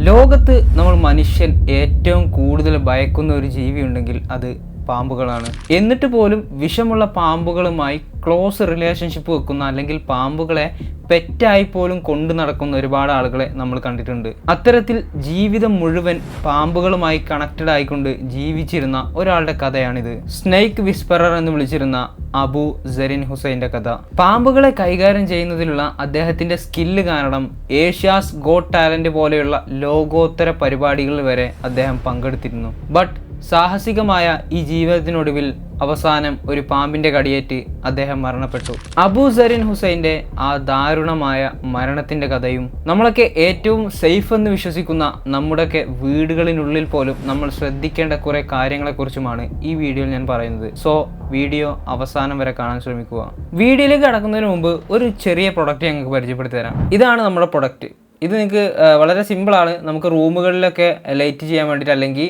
ലോകത്ത് നമ്മൾ മനുഷ്യൻ ഏറ്റവും കൂടുതൽ ഭയക്കുന്ന ഒരു ജീവി ഉണ്ടെങ്കിൽ അത് പാമ്പുകളാണ്. എന്നിട്ട് പോലും വിഷമുള്ള പാമ്പുകളുമായി ക്ലോസ് റിലേഷൻഷിപ്പ് വെക്കുന്ന അല്ലെങ്കിൽ പാമ്പുകളെ പെറ്റായി പോലും കൊണ്ടു നടക്കുന്ന ഒരുപാട് ആളുകളെ നമ്മൾ കണ്ടിട്ടുണ്ട്. അത്തരത്തിൽ ജീവിതം മുഴുവൻ പാമ്പുകളുമായി കണക്റ്റഡ് ആയിക്കൊണ്ട് ജീവിച്ചിരുന്ന ഒരാളുടെ കഥയാണിത്. സ്നേക്ക് വിസ്പറർ എന്ന് വിളിച്ചിരുന്ന അബു സരിൻ ഹുസൈൻ്റെ കഥ. പാമ്പുകളെ കൈകാര്യം ചെയ്യുന്നതിലുള്ള അദ്ദേഹത്തിന്റെ സ്കില്ല് കാരണം ഏഷ്യാസ് ഗോട്ട് ടാലന്റ് പോലെയുള്ള ലോകോത്തര പരിപാടികളിൽ വരെ അദ്ദേഹം പങ്കെടുത്തിരുന്നു. ബട്ട് സാഹസികമായ ഈ ജീവിതത്തിനൊടുവിൽ അവസാനം ഒരു പാമ്പിന്റെ കടിയേറ്റ് അദ്ദേഹം മരണപ്പെട്ടു. അബു സരിൻ ഹുസൈൻ്റെ ആ ദാരുണമായ മരണത്തിന്റെ കഥയും നമ്മളൊക്കെ ഏറ്റവും സേഫ് എന്ന് വിശ്വസിക്കുന്ന നമ്മുടെയൊക്കെ വീടുകളിനുള്ളിൽ പോലും നമ്മൾ ശ്രദ്ധിക്കേണ്ട കുറെ കാര്യങ്ങളെക്കുറിച്ചുമാണ് ഈ വീഡിയോയിൽ ഞാൻ പറയുന്നത്. സോ വീഡിയോ അവസാനം വരെ കാണാൻ ശ്രമിക്കുക. വീഡിയോയിലേക്ക് കടക്കുന്നതിന് മുമ്പ് ഒരു ചെറിയ പ്രൊഡക്റ്റ് ഞങ്ങൾക്ക് പരിചയപ്പെടുത്തി തരാം. ഇതാണ് നമ്മുടെ പ്രൊഡക്റ്റ്. ഇത് നിങ്ങൾക്ക് വളരെ സിമ്പിളാണ്. നമുക്ക് റൂമുകളിലൊക്കെ ലൈറ്റ് ചെയ്യാൻ വേണ്ടിയിട്ട്, അല്ലെങ്കിൽ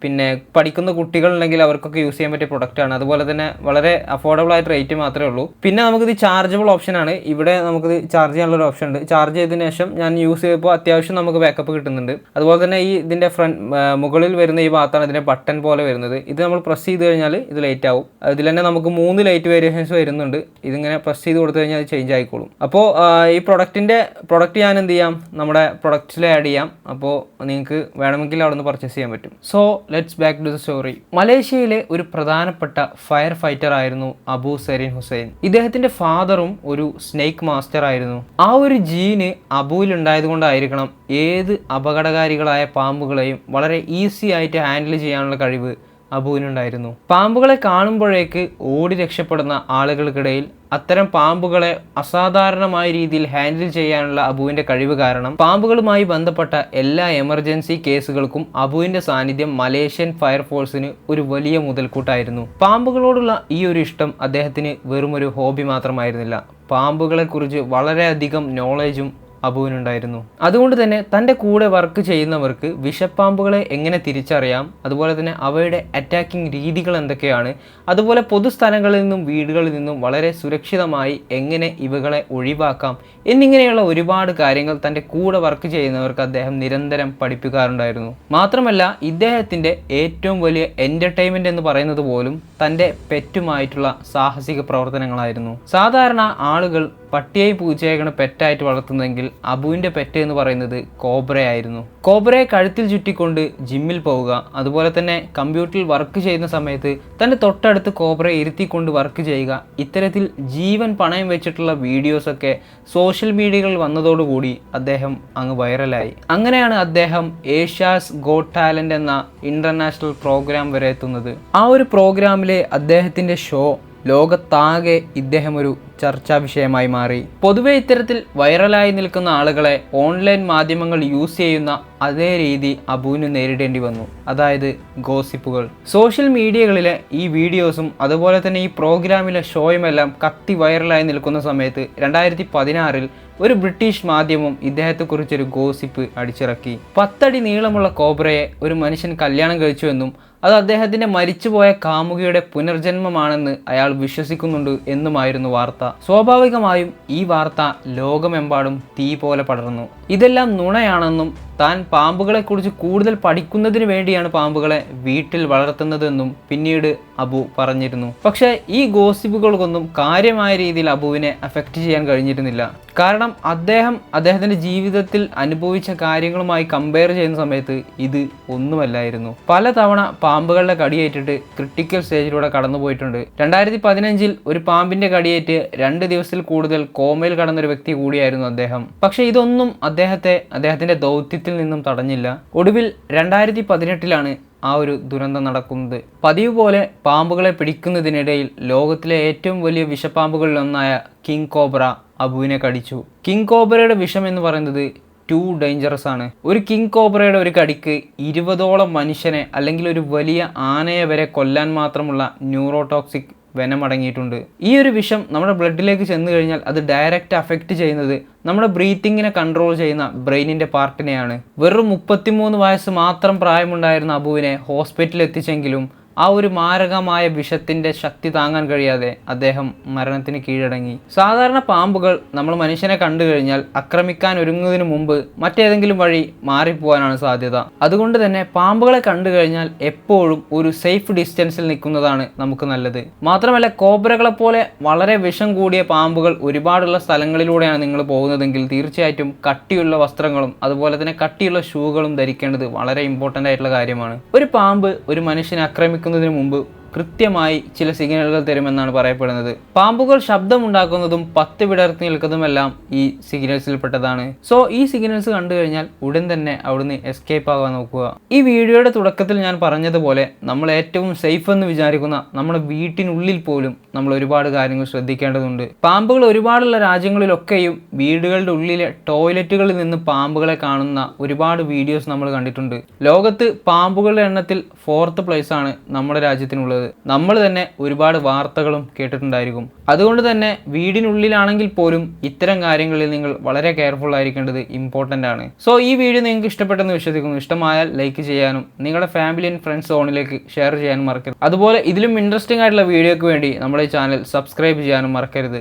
പിന്നെ പഠിക്കുന്ന കുട്ടികളുണ്ടെങ്കിൽ അവർക്കൊക്കെ യൂസ് ചെയ്യാൻ പറ്റിയ പ്രൊഡക്റ്റാണ്. അതുപോലെ തന്നെ വളരെ അഫോർഡബിൾ ആയിട്ട് റേറ്റ് മാത്രമേ ഉള്ളൂ. പിന്നെ നമുക്കിത് ചാർജബിൾ ഓപ്ഷനാണ്. ഇവിടെ നമുക്കിത് ചാർജ് ചെയ്യാനുള്ളൊരു ഓപ്ഷൻ ഉണ്ട്. ചാർജ് ചെയ്തതിന് ശേഷം ഞാൻ യൂസ് ചെയ്തപ്പോൾ അത്യാവശ്യം നമുക്ക് ബാക്കപ്പ് കിട്ടുന്നുണ്ട്. അതുപോലെ തന്നെ ഇതിൻ്റെ മുകളിൽ വരുന്ന ഈ ഭാഗത്താണ് ഇതിൻ്റെ ബട്ടൺ പോലെ വരുന്നത്. ഇത് നമ്മൾ പ്രസ് ചെയ്ത് കഴിഞ്ഞാൽ ഇത് ലൈറ്റ് ആവും. ഇതിൽ തന്നെ നമുക്ക് 3 ലൈറ്റ് വേരിയേഷൻസ് വരുന്നുണ്ട്. ഇതിങ്ങനെ പ്രസ് ചെയ്ത് കൊടുത്തു കഴിഞ്ഞാൽ അത് ചേഞ്ച് ആയിക്കോളും. അപ്പോൾ ഈ പ്രൊഡക്റ്റ് ഞാൻ എന്ത് ചെയ്യാം, നമ്മുടെ പ്രൊഡക്റ്റ്സിൽ ആഡ് ചെയ്യാം. അപ്പോൾ നിങ്ങൾക്ക് വേണമെങ്കിൽ അവിടെ നിന്ന് പർച്ചേസ് ചെയ്യാൻ പറ്റും. So let's back to the story. മലേഷ്യയിലെ ഒരു പ്രധാനപ്പെട്ട ഫയർ ഫൈറ്റർ ആയിരുന്നു അബു സരിൻ ഹുസൈൻ. ഇദ്ദേഹത്തിന്റെ ഫാദറും ഒരു സ്നേക്ക് മാസ്റ്റർ ആയിരുന്നു. ആ ഒരു ജീന് അബുവിൽ ഉണ്ടായതുകൊണ്ടായിരിക്കണം ഏത് അപകടകാരികളായ പാമ്പുകളെയും വളരെ ഈസി ആയിട്ട് ഹാൻഡിൽ ചെയ്യാനുള്ള കഴിവ് അബുവിനുണ്ടായിരുന്നു. പാമ്പുകളെ കാണുമ്പോഴേക്ക് ഓടി രക്ഷപ്പെടുന്ന ആളുകൾക്കിടയിൽ അത്തരം പാമ്പുകളെ അസാധാരണമായ രീതിയിൽ ഹാൻഡിൽ ചെയ്യാനുള്ള അബുവിൻ്റെ കഴിവ് കാരണം പാമ്പുകളുമായി ബന്ധപ്പെട്ട എല്ലാ എമർജൻസി കേസുകൾക്കും അബുവിൻ്റെ സാന്നിധ്യം മലേഷ്യൻ ഫയർഫോഴ്സിന് ഒരു വലിയ മുതൽക്കൂട്ടായിരുന്നു. പാമ്പുകളോടുള്ള ഈ ഒരു ഇഷ്ടം അദ്ദേഹത്തിന് വെറുമൊരു ഹോബി മാത്രമായിരുന്നില്ല. പാമ്പുകളെക്കുറിച്ച് വളരെയധികം നോളേജും അബുവിനുണ്ടായിരുന്നു. അതുകൊണ്ട് തന്നെ തൻ്റെ കൂടെ വർക്ക് ചെയ്യുന്നവർക്ക് വിഷപ്പാമ്പുകളെ എങ്ങനെ തിരിച്ചറിയാം, അതുപോലെ തന്നെ അവയുടെ അറ്റാക്കിംഗ് രീതികൾ എന്തൊക്കെയാണ്, അതുപോലെ പൊതുസ്ഥലങ്ങളിൽ നിന്നും വീടുകളിൽ നിന്നും വളരെ സുരക്ഷിതമായി എങ്ങനെ ഇവകളെ ഒഴിവാക്കാം എന്നിങ്ങനെയുള്ള ഒരുപാട് കാര്യങ്ങൾ തൻ്റെ കൂടെ വർക്ക് ചെയ്യുന്നവർക്ക് അദ്ദേഹം നിരന്തരം പഠിപ്പിക്കാറുണ്ടായിരുന്നു. മാത്രമല്ല ഇദ്ദേഹത്തിൻ്റെ ഏറ്റവും വലിയ എൻ്റർടൈൻമെൻ്റ് എന്ന് പറയുന്നത് പോലും തൻ്റെ പെറ്റുമായിട്ടുള്ള സാഹസിക പ്രവർത്തനങ്ങളായിരുന്നു. സാധാരണ ആളുകൾ പട്ടിയെയും പൂച്ചയെയാണ് പെറ്റായിട്ട് വളർത്തുന്നതെങ്കിൽ അബുവിൻ്റെ പെറ്റ് എന്ന് പറയുന്നത് കോബ്രയായിരുന്നു. കോബ്രയെ കഴുത്തിൽ ചുറ്റിക്കൊണ്ട് ജിമ്മിൽ പോവുക, അതുപോലെ തന്നെ കമ്പ്യൂട്ടറിൽ വർക്ക് ചെയ്യുന്ന സമയത്ത് തൻ്റെ തൊട്ടടുത്ത് കോബ്രയെ ഇരുത്തിക്കൊണ്ട് വർക്ക് ചെയ്യുക, ഇത്തരത്തിൽ ജീവൻ പണയം വെച്ചിട്ടുള്ള വീഡിയോസൊക്കെ സോഷ്യൽ മീഡിയകളിൽ വന്നതോടുകൂടി അദ്ദേഹം അങ്ങ് വൈറലായി. അങ്ങനെയാണ് അദ്ദേഹം ഏഷ്യാസ് ഗോട്ട് ടാലന്റ് എന്ന ഇന്റർനാഷണൽ പ്രോഗ്രാം വരെ എത്തുന്നത്. ആ ഒരു പ്രോഗ്രാമിലെ അദ്ദേഹത്തിൻ്റെ ഷോ ലോകത്താകെ ഇദ്ദേഹം ഒരു ചർച്ചാ വിഷയമായി മാറി. പൊതുവെ ഇത്തരത്തിൽ വൈറലായി നിൽക്കുന്ന ആളുകളെ ഓൺലൈൻ മാധ്യമങ്ങൾ യൂസ് ചെയ്യുന്ന അതേ രീതി അബുവിന് നേരിടേണ്ടി വന്നു. അതായത് ഗോസിപ്പുകൾ. സോഷ്യൽ മീഡിയകളിലെ ഈ വീഡിയോസും അതുപോലെ തന്നെ ഈ പ്രോഗ്രാമിലെ ഷോയുമെല്ലാം കത്തി വൈറലായി നിൽക്കുന്ന സമയത്ത് 2016 ഒരു ബ്രിട്ടീഷ് മാധ്യമം ഇദ്ദേഹത്തെക്കുറിച്ചൊരു ഗോസിപ്പ് അടിച്ചിറക്കി. 10 അടി നീളമുള്ള കോബ്രയെ ഒരു മനുഷ്യൻ കല്യാണം കഴിച്ചുവെന്നും അത് അദ്ദേഹത്തിൻ്റെ മരിച്ചുപോയ കാമുകിയുടെ പുനർജന്മമാണെന്ന് അയാൾ വിശ്വസിക്കുന്നുണ്ട് എന്നുമായിരുന്നു വാർത്ത. സ്വാഭാവികമായും ഈ വാർത്ത ലോകമെമ്പാടും തീ പോലെ പടർന്നു. ഇതെല്ലാം നുണയാണെന്നും താൻ പാമ്പുകളെക്കുറിച്ച് കൂടുതൽ പഠിക്കുന്നതിന് വേണ്ടിയാണ് പാമ്പുകളെ വീട്ടിൽ വളർത്തുന്നതെന്നും പിന്നീട് അബു പറഞ്ഞിരുന്നു. പക്ഷേ ഈ ഗോസിപ്പുകൾക്കൊന്നും കാര്യമായ രീതിയിൽ അബുവിനെ അഫക്റ്റ് ചെയ്യാൻ കഴിഞ്ഞിരുന്നില്ല. കാരണം അദ്ദേഹത്തിൻ്റെ ജീവിതത്തിൽ അനുഭവിച്ച കാര്യങ്ങളുമായി കമ്പയർ ചെയ്യുന്ന സമയത്ത് ഇത് ഒന്നുമല്ലായിരുന്നു. പലതവണ പാമ്പുകളുടെ കടിയേറ്റിട്ട് ക്രിട്ടിക്കൽ സ്റ്റേജിലൂടെ കടന്നുപോയിട്ടുണ്ട്. 2015 ഒരു പാമ്പിന്റെ കടിയേറ്റ് 2 ദിവസത്തിൽ കൂടുതൽ കോമയിൽ കടന്നൊരു വ്യക്തി കൂടിയായിരുന്നു അദ്ദേഹം. പക്ഷേ ഇതൊന്നും അദ്ദേഹത്തിന്റെ ദൗത്യത്തിൽ നിന്നും തടഞ്ഞില്ല. ഒടുവിൽ 2018 ആ ഒരു ദുരന്തം നടക്കുന്നത്. പതിവ് പോലെ പാമ്പുകളെ പിടിക്കുന്നതിനിടയിൽ ലോകത്തിലെ ഏറ്റവും വലിയ വിഷപ്പാമ്പുകളിലൊന്നായ കിങ് കോബ്ര അബുവിനെ കടിച്ചു. കിങ് കോബ്രയുടെ വിഷം എന്ന് പറയുന്നത് ടു ഡേഞ്ചറസ് ആണ്. ഒരു കിങ് കോബ്രയുടെ ഒരു കടിക്ക് 20ഓളം മനുഷ്യനെ അല്ലെങ്കിൽ ഒരു വലിയ ആനയെ വരെ കൊല്ലാൻ മാത്രമുള്ള ന്യൂറോടോക്സിക് വെനമടങ്ങിയിട്ടുണ്ട്. ഈ ഒരു വിഷം നമ്മുടെ ബ്ലഡിലേക്ക് ചെന്ന് കഴിഞ്ഞാൽ അത് ഡയറക്റ്റ് അഫക്റ്റ് ചെയ്യുന്നത് നമ്മുടെ ബ്രീത്തിങ്ങിനെ കൺട്രോൾ ചെയ്യുന്ന ബ്രെയിനിൻ്റെ പാർട്ടിനെയാണ്. വെറും 33 വയസ്സ് മാത്രം പ്രായമുണ്ടായിരുന്ന അബുവിനെ ഹോസ്പിറ്റലിൽ എത്തിച്ചെങ്കിലും ആ ഒരു മാരകമായ വിഷത്തിന്റെ ശക്തി താങ്ങാൻ കഴിയാതെ അദ്ദേഹം മരണത്തിന് കീഴടങ്ങി. സാധാരണ പാമ്പുകൾ നമ്മൾ മനുഷ്യനെ കണ്ടു കഴിഞ്ഞാൽ ആക്രമിക്കാൻ ഒരുങ്ങുന്നതിന് മുമ്പ് മറ്റേതെങ്കിലും വഴി മാറിപ്പോവാനാണ് സാധ്യത. അതുകൊണ്ട് തന്നെ പാമ്പുകളെ കണ്ടു കഴിഞ്ഞാൽ എപ്പോഴും ഒരു സേഫ് ഡിസ്റ്റൻസിൽ നിൽക്കുന്നതാണ് നമുക്ക് നല്ലത്. മാത്രമല്ല കോബ്രകളെ പോലെ വളരെ വിഷം കൂടിയ പാമ്പുകൾ ഒരുപാടുള്ള സ്ഥലങ്ങളിലൂടെയാണ് നിങ്ങൾ പോകുന്നതെങ്കിൽ തീർച്ചയായിട്ടും കട്ടിയുള്ള വസ്ത്രങ്ങളും അതുപോലെ തന്നെ കട്ടിയുള്ള ഷൂകളും ധരിക്കേണ്ടത് വളരെ ഇമ്പോർട്ടൻ്റ് ആയിട്ടുള്ള കാര്യമാണ്. ഒരു പാമ്പ് ഒരു മനുഷ്യനെ ആക്രമിക്കുന്നതിന് മുമ്പ് കൃത്യമായി ചില സിഗ്നലുകൾ തരുമെന്നാണ് പറയപ്പെടുന്നത്. പാമ്പുകൾ ശബ്ദമുണ്ടാക്കുന്നതും പത്ത് വിടർത്തി നിൽക്കുന്നതുമെല്ലാം ഈ സിഗ്നൽസിൽപ്പെട്ടതാണ്. സോ ഈ സിഗ്നൽസ് കണ്ടു കഴിഞ്ഞാൽ ഉടൻ തന്നെ അവിടുന്ന് എസ്കേപ്പ് ആകാൻ നോക്കുക. ഈ വീഡിയോയുടെ തുടക്കത്തിൽ ഞാൻ പറഞ്ഞതുപോലെ നമ്മൾ ഏറ്റവും സേഫ് എന്ന് വിചാരിക്കുന്ന നമ്മുടെ വീട്ടിനുള്ളിൽ പോലും നമ്മൾ ഒരുപാട് കാര്യങ്ങൾ ശ്രദ്ധിക്കേണ്ടതുണ്ട്. പാമ്പുകൾ ഒരുപാടുള്ള രാജ്യങ്ങളിലൊക്കെയും വീടുകളുടെ ഉള്ളിലെ ടോയ്ലറ്റുകളിൽ നിന്ന് പാമ്പുകളെ കാണുന്ന ഒരുപാട് വീഡിയോസ് നമ്മൾ കണ്ടിട്ടുണ്ട്. ലോകത്ത് പാമ്പുകളുടെ എണ്ണത്തിൽ 4th പ്ലേസ് ആണ് നമ്മുടെ രാജ്യത്തിനുള്ളത്. നമ്മൾ തന്നെ ഒരുപാട് വാർത്തകളും കേട്ടിട്ടുണ്ടായിരിക്കും. അതുകൊണ്ട് തന്നെ വീടിനുള്ളിലാണെങ്കിൽ പോലും ഇത്തരം കാര്യങ്ങളിൽ നിങ്ങൾ വളരെ കെയർഫുൾ ആയിരിക്കേണ്ടത് ഇമ്പോർട്ടൻ്റ് ആണ്. സോ ഈ വീഡിയോ നിങ്ങൾക്ക് ഇഷ്ടപ്പെട്ടെന്ന് വിശ്വസിക്കുന്നു. ഇഷ്ടമായാൽ ലൈക്ക് ചെയ്യാനും നിങ്ങളുടെ ഫാമിലി ആൻഡ് ഫ്രണ്ട്സ് സോണിലേക്ക് ഷെയർ ചെയ്യാനും മറക്കരുത്. അതുപോലെ ഇതിലും ഇൻട്രസ്റ്റിംഗ് ആയിട്ടുള്ള വീഡിയോയ്ക്ക് വേണ്ടി നമ്മുടെ ചാനൽ സബ്സ്ക്രൈബ് ചെയ്യാനും മറക്കരുത്.